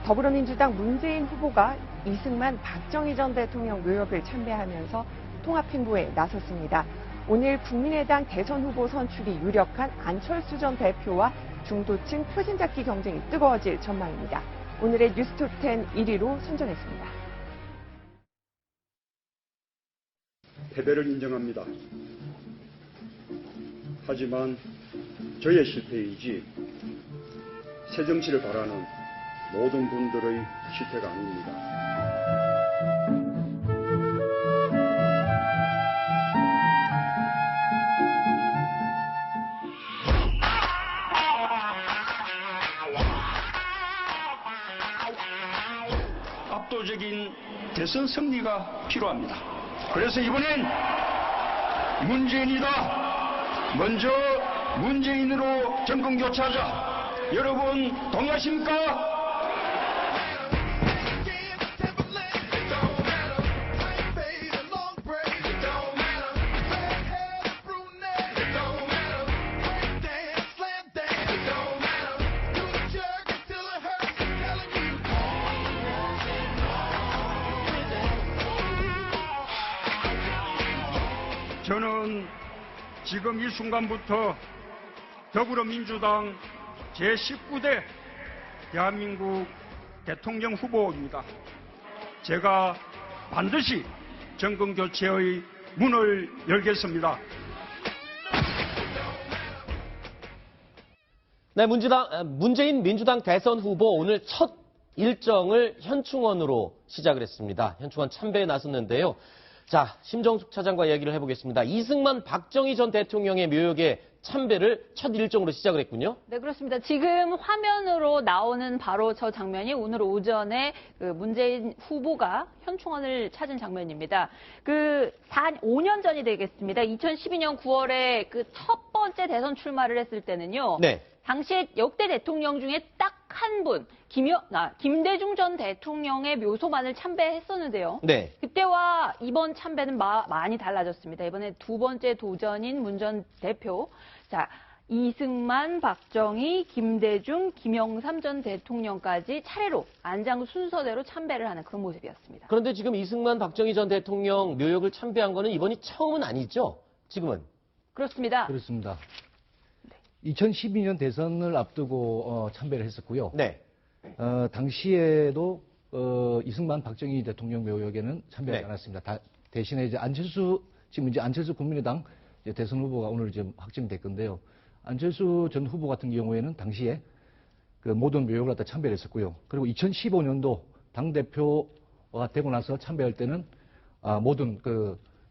더불어민주당 문재인 후보가 이승만 박정희 전 대통령 묘역을 참배하면서 통합 행보에 나섰습니다. 오늘 국민의당 대선 후보 선출이 유력한 안철수 전 대표와 중도층 표심잡기 경쟁이 뜨거워질 전망입니다. 오늘의 뉴스톱10 1위로 선정했습니다. 패배를 인정합니다. 하지만 저의 실패이지 새정치를 바라는 모든 분들의 실패가 아닙니다. 압도적인 대선 승리가 필요합니다. 그래서 이번엔 문재인이다. 먼저 문재인으로 정권 교체하자. 여러분 동의하십니까? 저는 지금 이 순간부터 더불어민주당 제19대 대한민국 대통령 후보입니다. 제가 반드시 정권교체의 문을 열겠습니다. 네, 문재인 민주당 대선 후보 오늘 첫 일정을 현충원으로 시작을 했습니다. 현충원 참배에 나섰는데요. 자, 심정숙 차장과 이야기를 해보겠습니다. 이승만 박정희 전 대통령의 묘역에 참배를 첫 일정으로 시작을 했군요. 네, 그렇습니다. 지금 화면으로 나오는 바로 저 장면이 오늘 오전에 문재인 후보가 현충원을 찾은 장면입니다. 5년 전이 되겠습니다. 2012년 9월에 그 첫 번째 대선 출마를 했을 때는요. 네. 당시에 역대 대통령 중에 딱 한 분, 김대중 전 대통령의 묘소만을 참배했었는데요. 네. 그때와 이번 참배는 많이 달라졌습니다. 이번에 두 번째 도전인 문 전 대표. 자, 이승만, 박정희, 김대중, 김영삼 전 대통령까지 차례로 안장 순서대로 참배를 하는 그런 모습이었습니다. 그런데 지금 이승만, 박정희 전 대통령 묘역을 참배한 거는 이번이 처음은 아니죠? 지금은? 그렇습니다. 그렇습니다. 2012년 대선을 앞두고 참배를 했었고요. 네. 당시에도 이승만, 박정희 대통령 묘역에는 참배하지 네. 않았습니다. 대신에 이제 지금 안철수 국민의당 대선 후보가 오늘 지금 확정이 될 건데요. 안철수 전 후보 같은 경우에는 당시에 그 모든 묘역을 갖다 참배를 했었고요. 그리고 2015년도 당대표가 되고 나서 참배할 때는 모든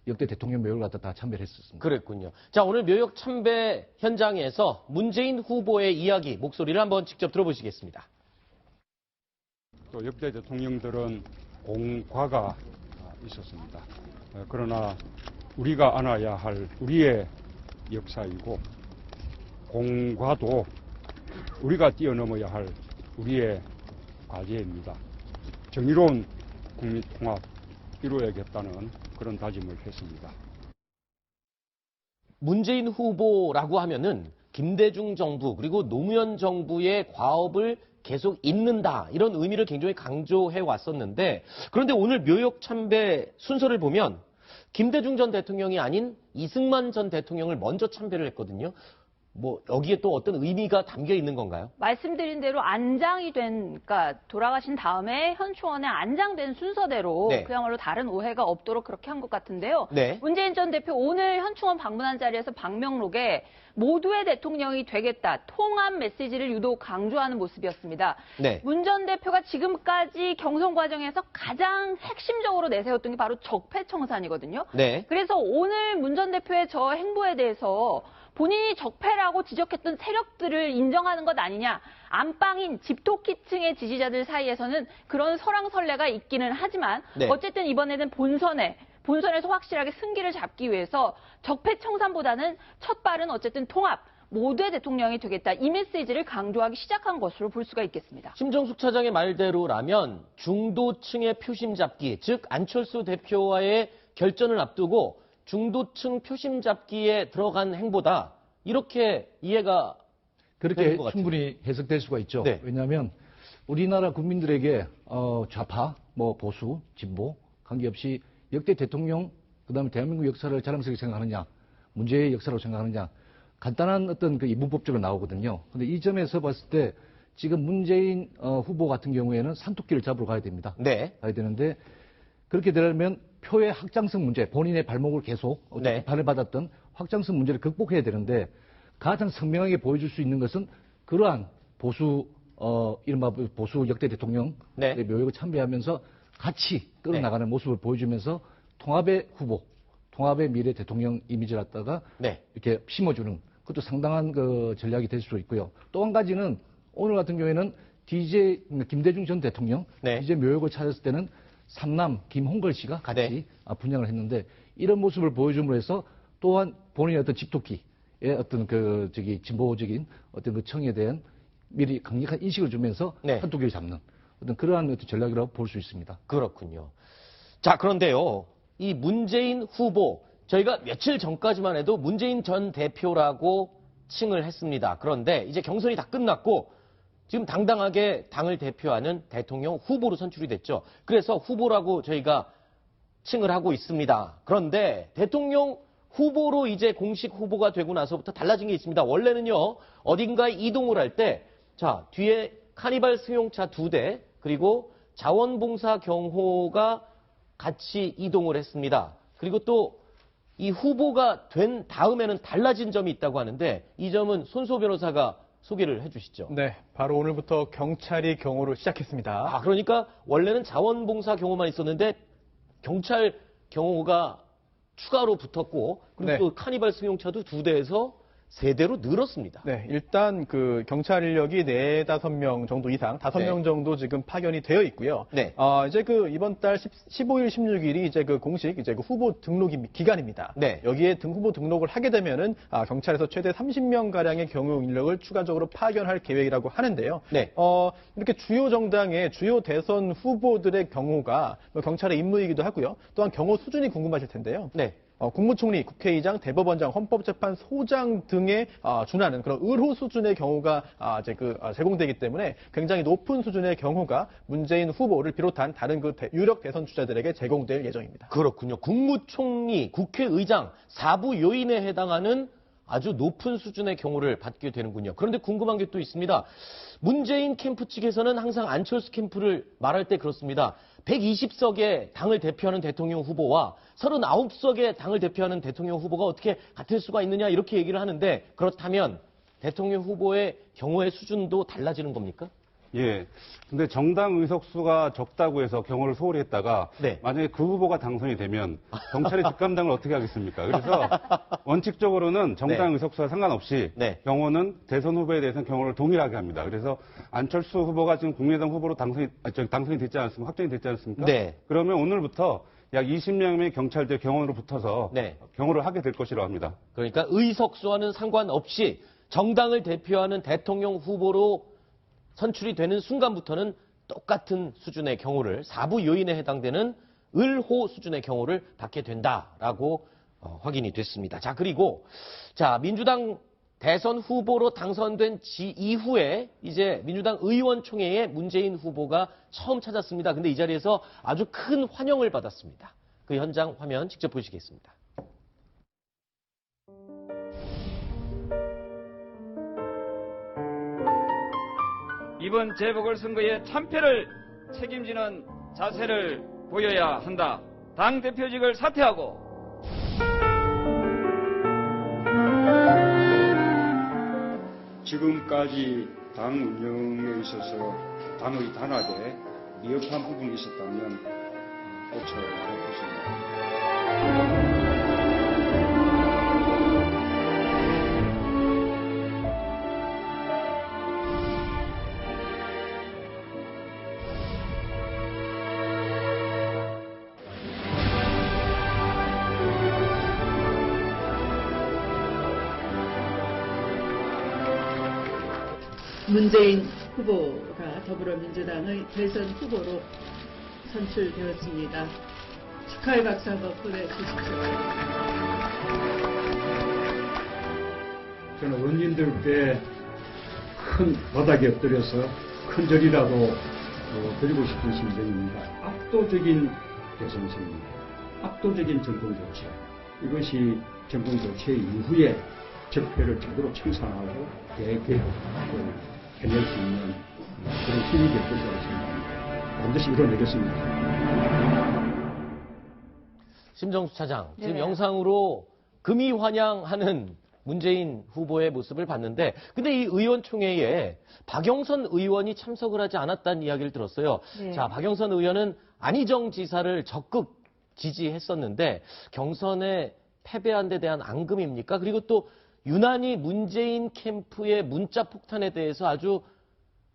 역대 대통령 묘역을 갖다 다 참배를 했었습니다. 그랬군요. 자, 오늘 묘역 참배 현장에서 문재인 후보의 이야기, 목소리를 한번 직접 들어보시겠습니다. 또 역대 대통령들은 공과가 있었습니다. 그러나 우리가 안아야 할 우리의 역사이고 공과도 우리가 뛰어넘어야 할 우리의 과제입니다. 정의로운 국민 통합 이루어야겠다는 그런 다짐을 했습니다. 문재인 후보라고 하면은 김대중 정부 그리고 노무현 정부의 과업을 계속 잇는다 이런 의미를 굉장히 강조해 왔었는데 그런데 오늘 묘역 참배 순서를 보면 김대중 전 대통령이 아닌 이승만 전 대통령을 먼저 참배를 했거든요. 여기에 또 어떤 의미가 담겨 있는 건가요? 말씀드린 대로 그러니까 돌아가신 다음에 현충원에 안장된 순서대로 네. 그야말로 다른 오해가 없도록 그렇게 한 것 같은데요. 네. 문재인 전 대표 오늘 현충원 방문한 자리에서 방명록에 모두의 대통령이 되겠다, 통합 메시지를 유독 강조하는 모습이었습니다. 네. 문 전 대표가 지금까지 경선 과정에서 가장 핵심적으로 내세웠던 게 바로 적폐청산이거든요. 네. 그래서 오늘 문 전 대표의 저 행보에 대해서 본인이 적폐라고 지적했던 세력들을 인정하는 것 아니냐. 안방인 집토끼층의 지지자들 사이에서는 그런 설왕설래가 있기는 하지만 네. 어쨌든 이번에는 본선에서 확실하게 승기를 잡기 위해서 적폐청산보다는 첫 발은 어쨌든 통합, 모두의 대통령이 되겠다. 이 메시지를 강조하기 시작한 것으로 볼 수가 있겠습니다. 심정숙 차장의 말대로라면 중도층의 표심 잡기, 즉 안철수 대표와의 결전을 앞두고 중도층 표심 잡기에 들어간 행보다 이렇게 이해가 그렇게 되는 것 같아요. 충분히 해석될 수가 있죠. 네. 왜냐하면 우리나라 국민들에게 좌파, 뭐 보수, 진보 관계없이 역대 대통령, 그다음에 대한민국 역사를 자랑스럽게 생각하느냐, 문제의 역사라고 생각하느냐, 간단한 어떤 그 문법적으로 나오거든요. 근데 이 점에서 봤을 때 지금 문재인 후보 같은 경우에는 산토끼를 잡으러 가야 됩니다. 네. 가야 되는데 그렇게 되려면 표의 확장성 문제, 본인의 발목을 계속 네. 비판을 받았던 확장성 문제를 극복해야 되는데 가장 선명하게 보여줄 수 있는 것은 그러한 보수 이른바 보수 역대 대통령의 네. 묘역을 참배하면서 같이 끌어나가는 모습을 보여주면서 통합의 후보, 통합의 미래 대통령 이미지를 갖다가 네. 이렇게 심어주는 그것도 상당한 그 전략이 될 수 있고요. 또 한 가지는 오늘 같은 경우에는 DJ 김대중 전 대통령 네. DJ 묘역을 찾았을 때는 삼남 김홍걸 씨가 같이 네. 분양을 했는데 이런 모습을 보여줌으로 해서 또한 본인의 어떤 집토끼의 어떤 그 진보적인 어떤 그 청에 대한 미리 강력한 인식을 주면서 네. 한토끼를 잡는 어떤 그러한 어떤 전략이라고 볼 수 있습니다. 그렇군요. 자, 그런데요. 이 문재인 후보, 저희가 며칠 전까지만 해도 문재인 전 대표라고 칭을 했습니다. 그런데 이제 경선이 다 끝났고 지금 당당하게 당을 대표하는 대통령 후보로 선출이 됐죠. 그래서 후보라고 저희가 칭을 하고 있습니다. 그런데 대통령 후보로 이제 공식 후보가 되고 나서부터 달라진 게 있습니다. 원래는요, 어딘가에 이동을 할 때, 자, 뒤에 카니발 승용차 2대, 그리고 자원봉사 경호가 같이 이동을 했습니다. 그리고 또 이 후보가 된 다음에는 달라진 점이 있다고 하는데 이 점은 손소 변호사가 소개를 해주시죠. 네, 바로 오늘부터 경찰이 경호를 시작했습니다. 아, 그러니까 원래는 자원봉사 경호만 있었는데 경찰 경호가 추가로 붙었고 그리고 네. 또 카니발 승용차도 2대에서 3대로 늘었습니다. 네, 일단 그 경찰 인력이 4-5명 정도 이상, 5명 네. 정도 지금 파견이 되어 있고요. 네. 이제 그 이번 달 15일, 16일이 이제 그 공식 이제 그 후보 등록 기간입니다. 네. 여기에 후보 등록을 하게 되면은 경찰에서 최대 30명 가량의 경호 인력을 추가적으로 파견할 계획이라고 하는데요. 네. 이렇게 주요 정당의 주요 대선 후보들의 경호가 경찰의 임무이기도 하고요. 또한 경호 수준이 궁금하실 텐데요. 네. 국무총리, 국회의장, 대법원장, 헌법재판소장 등에 준하는 그런 의료 수준의 경우가 이제 제공되기 때문에 굉장히 높은 수준의 경우가 문재인 후보를 비롯한 다른 그 유력 대선 주자들에게 제공될 예정입니다. 그렇군요. 국무총리, 국회의장, 4부 요인에 해당하는 아주 높은 수준의 경호를 받게 되는군요. 그런데 궁금한 게 또 있습니다. 문재인 캠프 측에서는 항상 안철수 캠프를 말할 때 그렇습니다. 120석의 당을 대표하는 대통령 후보와 39석의 당을 대표하는 대통령 후보가 어떻게 같을 수가 있느냐 이렇게 얘기를 하는데 그렇다면 대통령 후보의 경호의 수준도 달라지는 겁니까? 예. 근데 정당 의석수가 적다고 해서 경호를 소홀히 했다가 네. 만약에 그 후보가 당선이 되면 경찰의 직감당을 어떻게 하겠습니까? 그래서 원칙적으로는 정당 네. 의석수와 상관없이 네. 경호는 대선 후보에 대해서는 경호를 동일하게 합니다. 그래서 안철수 후보가 지금 국민의당 후보로 당선이 됐지 않습니까? 확정이 됐지 않습니까? 네. 그러면 오늘부터 약 20명의 경찰들 경호로 붙어서 네. 경호를 하게 될 것이라고 합니다. 그러니까 의석수와는 상관없이 정당을 대표하는 대통령 후보로 선출이 되는 순간부터는 똑같은 수준의 경호를 4부 요인에 해당되는 을호 수준의 경호를 받게 된다라고 확인이 됐습니다. 자, 그리고 자, 민주당 대선 후보로 당선된 이후에 이제 민주당 의원총회에 문재인 후보가 처음 찾았습니다. 근데 이 자리에서 아주 큰 환영을 받았습니다. 그 현장 화면 직접 보시겠습니다. 이번 재보궐선거의 참패를 책임지는 자세를 보여야 한다. 당대표직을 사퇴하고 지금까지 당 운영에 있어서 당의 단합에 미흡한 부분이 있었다면 고쳐야 할 것입니다. 문재인 후보가 더불어민주당의 대선 후보로 선출되었습니다. 축하의 박수 한번 보내주십시오. 저는 원진들께 큰 바닥에 엎드려서 큰 절이라도 드리고 싶은 심정입니다. 압도적인 대선 승리, 압도적인 정권 교체, 이것이 정권 교체 이후에 적폐를 제대로 청산하고 대개혁을 해낼 수 있는 그런 힘이 될 것이라고 생각합니다. 반드시 이뤄내겠습니다. 심정수 차장, 지금 네. 영상으로 금이 환영하는 문재인 후보의 모습을 봤는데, 근데 이 의원총회에 박영선 의원이 참석을 하지 않았다는 이야기를 들었어요. 네. 자, 박영선 의원은 안희정 지사를 적극 지지했었는데 경선에 패배한 데 대한 앙금입니까? 그리고 또 유난히 문재인 캠프의 문자 폭탄에 대해서 아주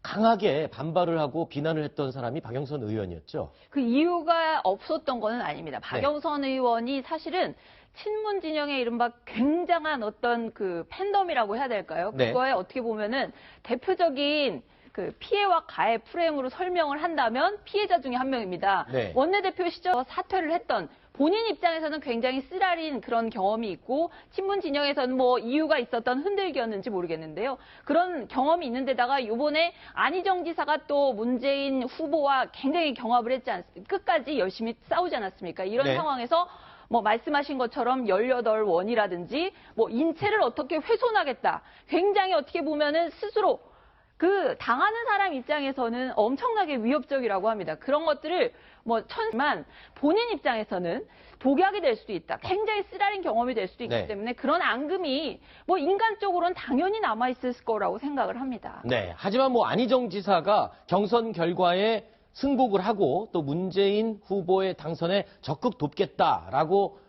강하게 반발을 하고 비난을 했던 사람이 박영선 의원이었죠. 그 이유가 없었던 거는 아닙니다. 박영선 의원이 사실은 친문 진영의 이른바 굉장한 어떤 그 팬덤이라고 해야 될까요? 네. 그거에 어떻게 보면은 대표적인 그 피해와 가해 프레임으로 설명을 한다면 피해자 중에 한 명입니다. 네. 원내대표 시절 사퇴를 했던 본인 입장에서는 굉장히 쓰라린 그런 경험이 있고 친문 진영에서는 뭐 이유가 있었던 흔들기였는지 모르겠는데요. 그런 경험이 있는데다가 이번에 안희정 지사가 또 문재인 후보와 굉장히 경합을 했지 않습니까? 끝까지 열심히 싸우지 않았습니까? 이런 네. 상황에서 뭐 말씀하신 것처럼 18원이라든지 뭐 인체를 어떻게 훼손하겠다. 굉장히 어떻게 보면은 스스로 그 당하는 사람 입장에서는 엄청나게 위협적이라고 합니다. 그런 것들을 뭐 천만 본인 입장에서는 독약이 될 수도 있다. 굉장히 쓰라린 경험이 될 수도 있기 네. 때문에 그런 앙금이 뭐 인간적으로는 당연히 남아있을 거라고 생각을 합니다. 네. 하지만 뭐 안희정 지사가 경선 결과에 승복을 하고 또 문재인 후보의 당선에 적극 돕겠다라고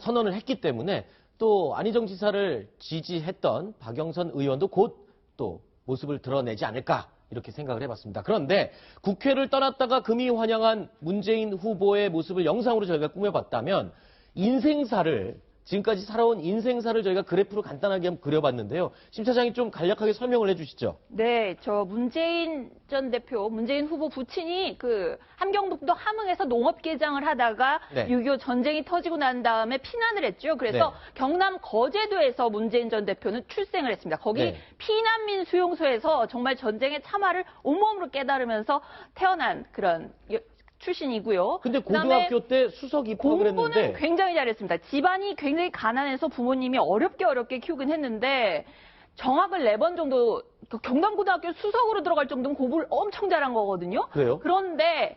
선언을 했기 때문에 또 안희정 지사를 지지했던 박영선 의원도 곧 또 모습을 드러내지 않을까 이렇게 생각을 해봤습니다. 그런데 국회를 떠났다가 금이 환영한 문재인 후보의 모습을 영상으로 저희가 꾸며봤다면 인생사를 지금까지 살아온 인생사를 저희가 그래프로 간단하게 한번 그려봤는데요. 심 차장이 좀 간략하게 설명을 해주시죠. 네, 저 문재인 전 대표, 문재인 후보 부친이 그 함경북도 함흥에서 농업개장을 하다가 네. 6.25 전쟁이 터지고 난 다음에 피난을 했죠. 그래서 네. 경남 거제도에서 문재인 전 대표는 출생을 했습니다. 거기 네. 피난민 수용소에서 정말 전쟁의 참화를 온몸으로 깨달으면서 태어난 그런 출신이고요. 근데 그다음에 고등학교 때 수석 입학을 공부는 했는데 굉장히 잘했습니다. 집안이 굉장히 가난해서 부모님이 어렵게 키우긴 했는데 정학을 4번 정도 경남고등학교 수석으로 들어갈 정도면 공부를 엄청 잘한 거거든요. 그래요? 그런데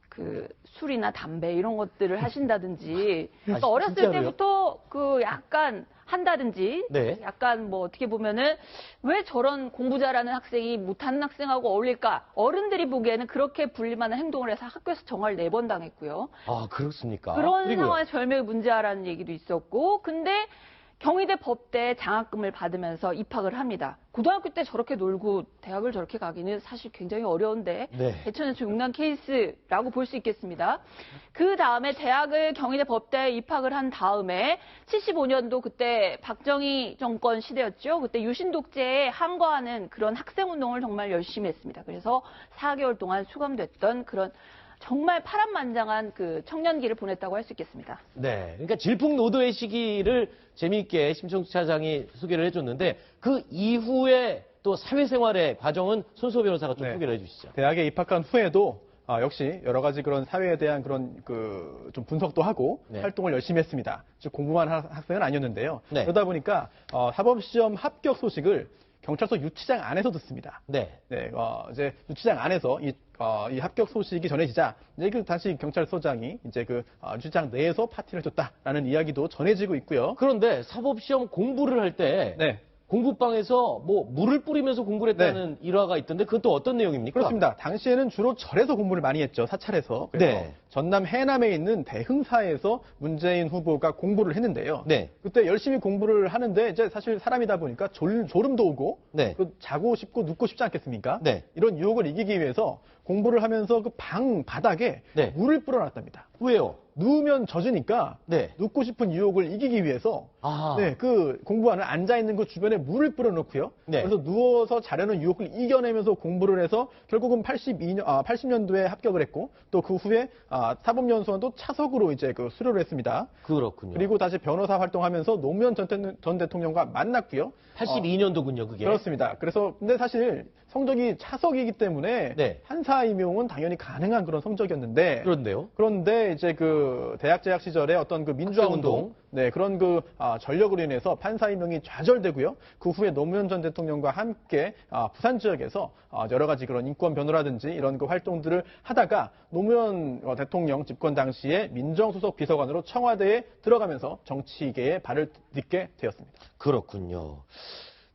그 술이나 담배 이런 것들을 하신다든지 아, 어렸을 진짜로요? 때부터 그 약간 한다든지 네. 약간 뭐 어떻게 보면은 왜 저런 공부 잘하는 학생이 못하는 학생하고 어울릴까? 어른들이 보기에는 그렇게 불리만한 행동을 해서 학교에서 정화를 4번 당했고요. 아 그렇습니까? 그런 그리고요. 상황에서 절묘히 문제아라는 얘기도 있었고, 근데 경희대 법대 장학금을 받으면서 입학을 합니다. 고등학교 때 저렇게 놀고 대학을 저렇게 가기는 사실 굉장히 어려운데 네. 대천에서 용난 케이스라고 볼 수 있겠습니다. 그 다음에 대학을 경희대 법대에 입학을 한 다음에 75년도 그때 박정희 정권 시대였죠. 그때 유신 독재에 항거하는 그런 학생운동을 정말 열심히 했습니다. 그래서 4개월 동안 수감됐던 그런 정말 파란만장한 그 청년기를 보냈다고 할 수 있겠습니다. 네, 그러니까 질풍노도의 시기를 재미있게 심청수 차장이 소개를 해줬는데 그 이후에 또 사회생활의 과정은 손수호 변호사가 좀 네. 소개를 해주시죠. 대학에 입학한 후에도 역시 여러 가지 그런 사회에 대한 그런 그 좀 분석도 하고 네. 활동을 열심히 했습니다. 즉 공부만 한 학생은 아니었는데요. 네. 그러다 보니까 사법시험 합격 소식을 경찰서 유치장 안에서 듣습니다. 네. 네, 이제 유치장 안에서 이 합격 소식이 전해지자 이제 그 당시 경찰서장이 이제 그 유치장 내에서 파티를 줬다라는 이야기도 전해지고 있고요. 그런데 사법시험 공부를 할 때 네. 공부방에서 뭐 물을 뿌리면서 공부를 했다는 일화가 있던데 그건 또 어떤 내용입니까? 그렇습니다. 당시에는 주로 절에서 공부를 많이 했죠. 사찰에서. 그래서 네. 전남 해남에 있는 대흥사에서 문재인 후보가 공부를 했는데요. 네. 그때 열심히 공부를 하는데 이제 사실 사람이다 보니까 졸음도 오고 네. 자고 싶고 눕고 싶지 않겠습니까? 네. 이런 유혹을 이기기 위해서 공부를 하면서 그 방 바닥에 네. 물을 뿌려놨답니다. 왜요? 누우면 젖으니까 네. 눕고 싶은 유혹을 이기기 위해서 아. 네, 그 공부하는 앉아 있는 그 주변에 물을 뿌려놓고요. 네. 그래서 누워서 자려는 유혹을 이겨내면서 공부를 해서 결국은 80년도에 합격을 했고 또 그 후에 사법연수원도 차석으로 이제 그 수료를 했습니다. 그렇군요. 그리고 다시 변호사 활동하면서 노무현 전 대통령과 만났고요. 82년도군요, 그게. 그렇습니다. 그래서 근데 사실 성적이 차석이기 때문에 네. 판사 임용은 당연히 가능한 그런 성적이었는데 그런데요. 그런데 이제 그 대학 재학 시절에 어떤 그 민주화 운동, 네, 그런 그 전력으로 인해서 판사 임용이 좌절되고요. 그 후에 노무현 전 대통령과 함께 부산 지역에서 여러 가지 그런 인권 변호라든지 이런 그 활동들을 하다가 노무현 대통령 집권 당시에 민정수석 비서관으로 청와대에 들어가면서 정치계에 발을 딛게 되었습니다. 그렇군요.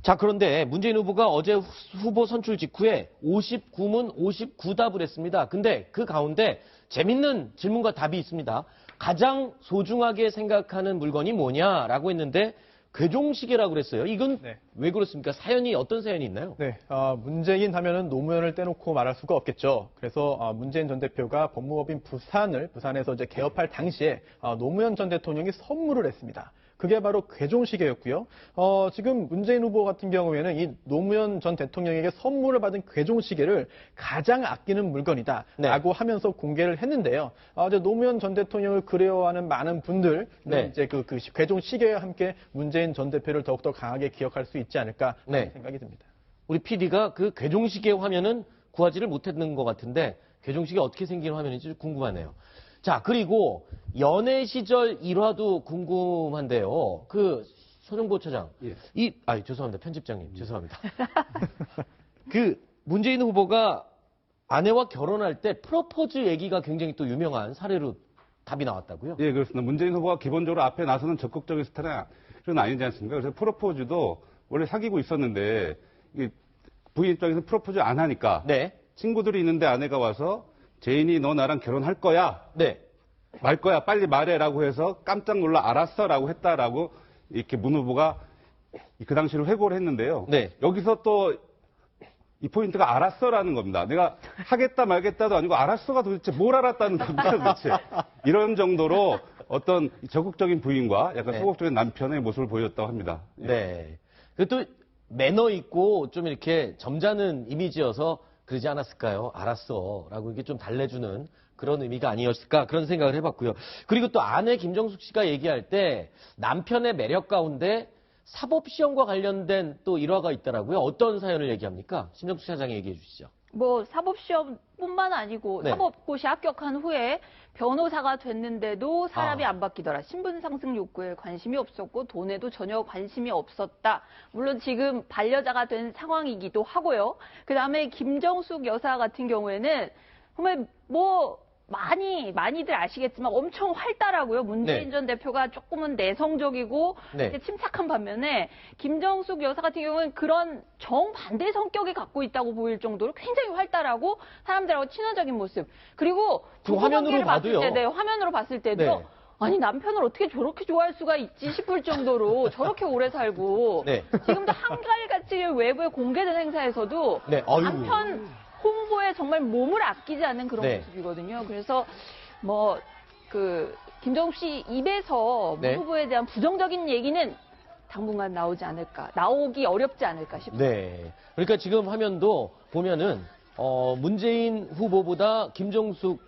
자, 그런데 문재인 후보가 어제 후보 선출 직후에 59문 59답을 했습니다. 근데 그 가운데 재밌는 질문과 답이 있습니다. 가장 소중하게 생각하는 물건이 뭐냐라고 했는데 괴종시계라고 그랬어요. 이건 네. 왜 그렇습니까? 사연이 어떤 사연이 있나요? 네, 문재인 하면은 노무현을 떼놓고 말할 수가 없겠죠. 그래서 문재인 전 대표가 법무법인 부산에서 이제 개업할 당시에 노무현 전 대통령이 선물을 했습니다. 그게 바로 괴종시계였고요. 지금 문재인 후보 같은 경우에는 이 노무현 전 대통령에게 선물을 받은 괴종시계를 가장 아끼는 물건이다라고 네. 하면서 공개를 했는데요. 이제 노무현 전 대통령을 그리워하는 많은 분들, 네. 이제 그 괴종시계와 함께 문재인 전 대표를 더욱더 강하게 기억할 수 있지 않을까 하는 네. 생각이 듭니다. 우리 PD가 그 괴종시계 화면은 구하지를 못했는 것 같은데 괴종시계 어떻게 생긴 화면인지 궁금하네요. 자, 그리고 연애 시절 일화도 궁금한데요. 그 소정보 차장, 예. 죄송합니다, 편집장님, 죄송합니다. 그 문재인 후보가 아내와 결혼할 때 프로포즈 얘기가 굉장히 또 유명한 사례로 답이 나왔다고요? 예, 그렇습니다. 문재인 후보가 기본적으로 앞에 나서는 적극적인 스타일은 아니지 않습니까? 그래서 프로포즈도 원래 사귀고 있었는데 부인 입장에서 프로포즈 안 하니까 네, 친구들이 있는데 아내가 와서 제인이 너 나랑 결혼할 거야? 네, 말 거야? 빨리 말해라고 해서 깜짝 놀라 알았어라고 했다라고 이렇게 문 후보가 그 당시로 회고를 했는데요. 네. 여기서 또 이 포인트가 알았어라는 겁니다. 내가 하겠다 말겠다도 아니고 알았어가 도대체 뭘 알았다는 겁니다. 도대체. 이런 정도로 어떤 적극적인 부인과 약간 네. 소극적인 남편의 모습을 보였다고 합니다. 예. 네. 그또 매너 있고 좀 이렇게 점잖은 이미지여서 그러지 않았을까요? 알았어. 라고 이렇게 좀 달래주는 그런 의미가 아니었을까? 그런 생각을 해봤고요. 그리고 또 아내 김정숙 씨가 얘기할 때 남편의 매력 가운데 사법시험과 관련된 또 일화가 있더라고요. 어떤 사연을 얘기합니까? 심정숙 차장이 얘기해 주시죠. 뭐 사법시험뿐만 아니고 네. 사법고시 합격한 후에 변호사가 됐는데도 사람이 아. 안 바뀌더라. 신분 상승 욕구에 관심이 없었고 돈에도 전혀 관심이 없었다. 물론 지금 반려자가 된 상황이기도 하고요. 그다음에 김정숙 여사 같은 경우에는 정말 많이들 아시겠지만 엄청 활달하고요. 문재인 네. 전 대표가 조금은 내성적이고 네. 이렇게 침착한 반면에 김정숙 여사 같은 경우는 그런 정반대 성격이 갖고 있다고 보일 정도로 굉장히 활달하고 사람들하고 친화적인 모습. 그리고 그 화면으로 봤을 봐도요. 때, 화면으로 봤을 때도 네. 아니 남편을 어떻게 저렇게 좋아할 수가 있지 싶을 정도로 저렇게 오래 살고 네. 지금도 한결같이 외부에 공개된 행사에서도 네. 아유. 남편 홍보에 정말 몸을 아끼지 않는 그런 네. 모습이거든요. 그래서 김정숙 씨 입에서 네. 문 후보에 대한 부정적인 얘기는 당분간 나오기 어렵지 않을까 싶습니다. 네. 그러니까 지금 화면도 보면은 문재인 후보보다 김정숙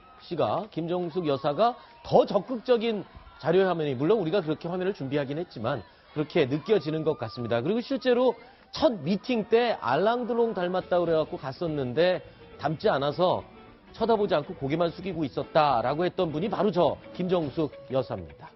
여사가 더 적극적인 자료 화면이, 물론 우리가 그렇게 화면을 준비하긴 했지만 그렇게 느껴지는 것 같습니다. 그리고 실제로 첫 미팅 때 알랑드롱 닮았다고 그래갖고 갔었는데 닮지 않아서 쳐다보지 않고 고개만 숙이고 있었다라고 했던 분이 바로 저 김정숙 여사입니다.